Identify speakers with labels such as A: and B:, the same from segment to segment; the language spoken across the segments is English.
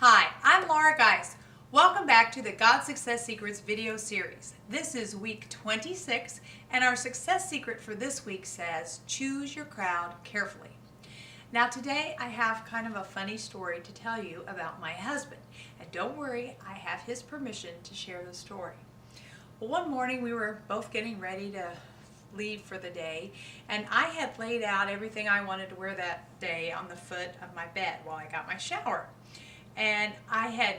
A: Hi, I'm Geis. Welcome back to the God Success Secrets video series. This is week 26, and our success secret for this week says, choose your crowd carefully. Now today I have kind of a funny story to tell you about my husband. And don't worry, I have his permission to share the story. Well, one morning we were both getting ready to leave for the day, and I had laid out everything I wanted to wear that day on the foot of my bed while I got my shower. And I had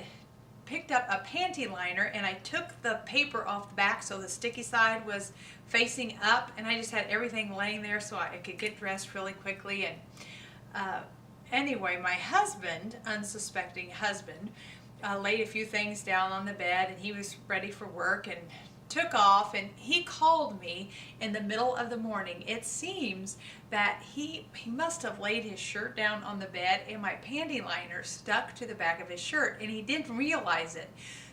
A: picked up a panty liner and I took the paper off the back so the sticky side was facing up, and I just had everything laying there so I could get dressed really quickly. And anyway, my husband, unsuspecting husband, laid a few things down on the bed, and he was ready for work and took off, and he called me in the middle of the morning. It seems that he must have laid his shirt down on the bed and my panty liner stuck to the back of his shirt, and he didn't realize it.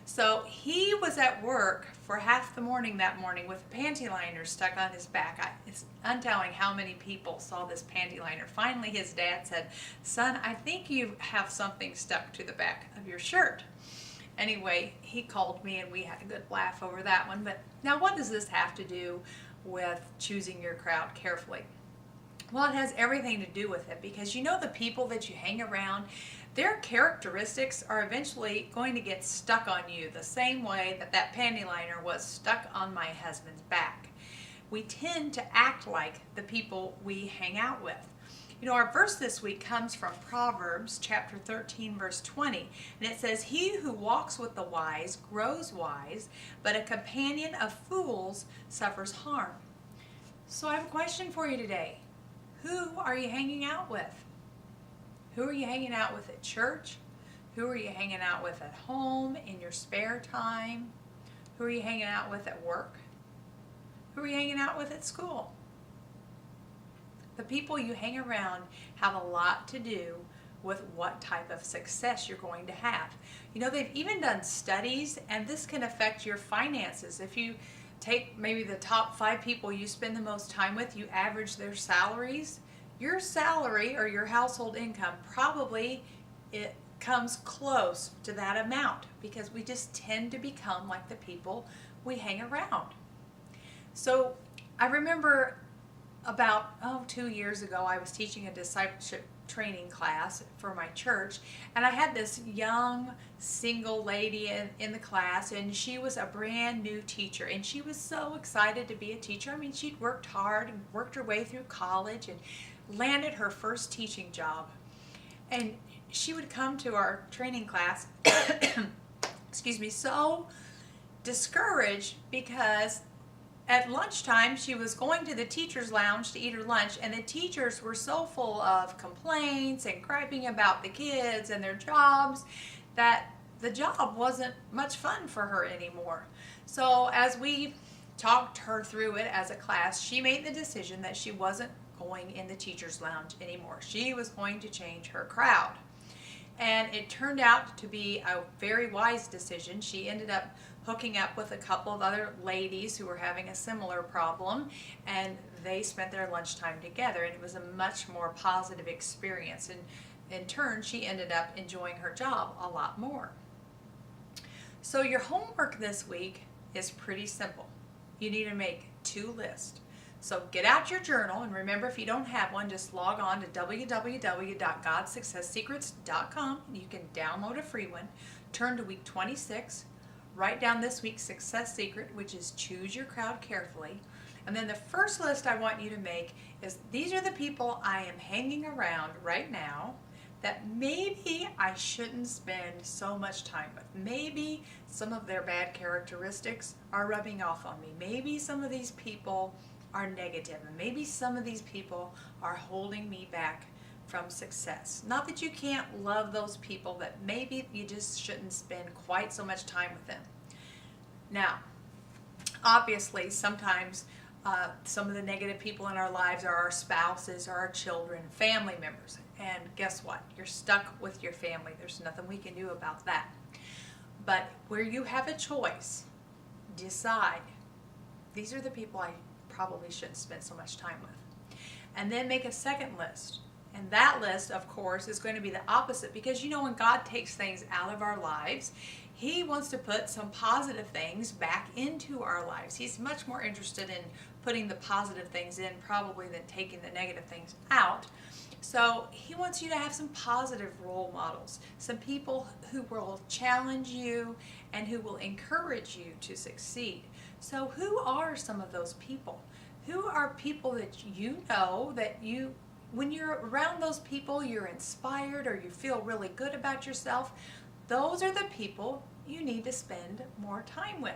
A: So he was at work for half the morning that morning with a panty liner stuck on his back. It's untelling how many people saw this panty liner. Finally his dad said, "Son, I think you have something stuck to the back of your shirt." Anyway, he called me and we had a good laugh over that one. But now what does this have to do with choosing your crowd carefully? Well, it has everything to do with it, because you know the people that you hang around, their characteristics are eventually going to get stuck on you the same way that that panty liner was stuck on my husband's back. We tend to act like the people we hang out with. You know, our verse this week comes from Proverbs chapter 13, verse 20, and it says, "He who walks with the wise grows wise, but a companion of fools suffers harm." So I have a question for you today. Who are you hanging out with? Who are you hanging out with at church? Who are you hanging out with at home, in your spare time? Who are you hanging out with at work? Who are you hanging out with at school? The people you hang around have a lot to do with what type of success you're going to have. You know, they've even done studies, and this can affect your finances. If you take maybe the top 5 people you spend the most time with, you average their salaries, your salary or your household income probably it comes close to that amount, because we just tend to become like the people we hang around. So I remember about 2 years ago, I was teaching a discipleship training class for my church, and I had this young single lady in the class, and she was a brand new teacher, and she was so excited to be a teacher. I mean, she'd worked hard and worked her way through college and landed her first teaching job. And she would come to our training class excuse me, so discouraged, because at lunchtime, she was going to the teacher's lounge to eat her lunch, and the teachers were so full of complaints and griping about the kids and their jobs that the job wasn't much fun for her anymore. So as we talked her through it as a class, she made the decision that she wasn't going in the teacher's lounge anymore. She was going to change her crowd. And it turned out to be a very wise decision. She ended up hooking up with a couple of other ladies who were having a similar problem, and they spent their lunchtime together, and it was a much more positive experience. And in turn, she ended up enjoying her job a lot more. So your homework this week is pretty simple. You need to make 2 lists. So get out your journal, and remember, if you don't have one, just log on to www.godsuccesssecrets.com. You can download a free one. Turn to week 26. Write down this week's success secret, which is choose your crowd carefully. And then the first list I want you to make is, these are the people I am hanging around right now that maybe I shouldn't spend so much time with. Maybe some of their bad characteristics are rubbing off on me. Maybe some of these people are negative, and maybe some of these people are holding me back from success. Not that you can't love those people, but maybe you just shouldn't spend quite so much time with them. Now, obviously, sometimes some of the negative people in our lives are our spouses or our children, family members. And guess what? You're stuck with your family. There's nothing we can do about that. But where you have a choice, decide, these are the people I probably shouldn't spend so much time with. And then make a second list. And that list, of course, is going to be the opposite, because when God takes things out of our lives, He wants to put some positive things back into our lives. He's much more interested in putting the positive things in probably than taking the negative things out. So He wants you to have some positive role models, some people who will challenge you and who will encourage you to succeed. So who are some of those people? Who are people that when you're around those people, you're inspired or you feel really good about yourself? Those are the people you need to spend more time with.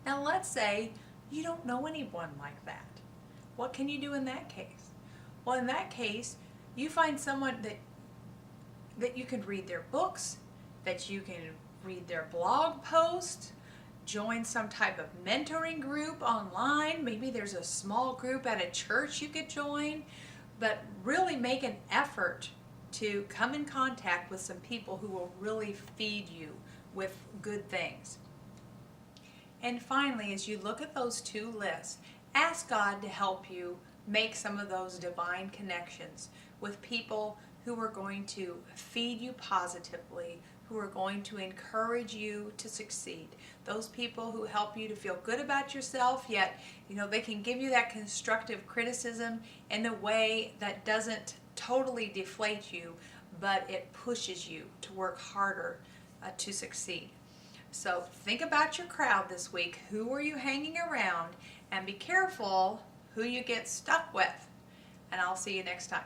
A: Now let's say you don't know anyone like that. What can you do in that case? Well, in that case, you find someone that you can read their books, that you can read their blog posts, join some type of mentoring group online. Maybe there's a small group at a church you could join, but really make an effort to come in contact with some people who will really feed you with good things. And finally, as you look at those two lists, ask God to help you make some of those divine connections with people who are going to feed you positively, who are going to encourage you to succeed. Those people who help you to feel good about yourself, yet they can give you that constructive criticism in a way that doesn't totally deflate you, but it pushes you to work harder to succeed. So think about your crowd this week. Who are you hanging around? And be careful who you get stuck with. And I'll see you next time.